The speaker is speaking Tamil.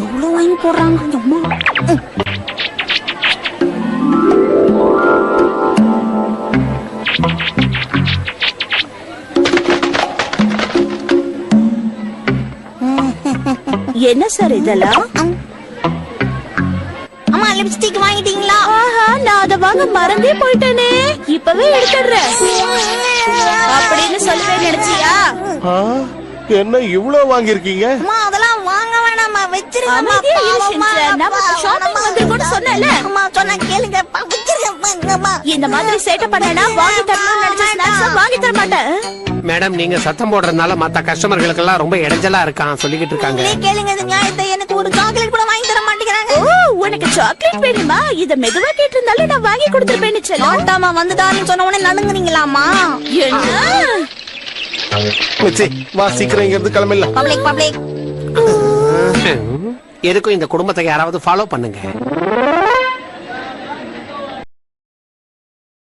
எவ்வளவு வாங்கி போடுறாங்க அம்மா. என்ன சார் இதெல்லாம்? அம்மா லிப்ஸ்டிக் வாங்கிட்டீங்களா? ஆஹா, நான் அத வாங்க மறந்தே போயிட்டேனே. இப்பவே எடுத்துறேன் அப்படின்னு சொல்லவே நினைச்சியா? என்ன இவ்வளவு வாங்கிருக்கீங்க? அம்மா அதெல்லாம் வாங்க வேணாமா, வச்சிருங்க. அமைதியா இரு ஷின்சான். நான் ஷாப்பிங் வந்திருக்கோன்னு சொன்னேன்ல. அம்மா சொன்னா கேளுங்க, வச்சிருங்க. இந்த மாதிரி சேட்டை பண்ணனா வாங்கி தரணும்னு நினைச்ச ஸ்நாக்ஸ் வாங்கி தர மாட்டேன். மேடம், நீங்க சத்தம் போடுறதுனால மத்த கஸ்டமர்களுக்கு எல்லாம் ரொம்ப இடைஞ்சலா இருக்கான் சொல்லிக்கிட்டு இருக்காங்க. நீ கேளுங்க இது நியாயத்தை. எனக்கு ஒரு சாக்லேட் கூட வாங்கி தர மாட்டேங்கிறாங்க. ஓ, உனக்கு சாக்லேட் வேணுமா? இத மெதுவா கேட்டிருந்தாலும் நான் வாங்கி கொடுத்துருப்பேன்னு சொல்ல. ஆட்டாமா வந்துட்டாருன்னு சொன்ன உடனே நடுங்குறீங்களாமா? என்ன மிச்சி, வா சீக்கிரம் இங்க இருந்து கிளம்பிடலாம். பப்ளிக் எதுக்கும் இந்த குடும்பத்தை யாராவது ஃபாலோ பண்ணுங்க.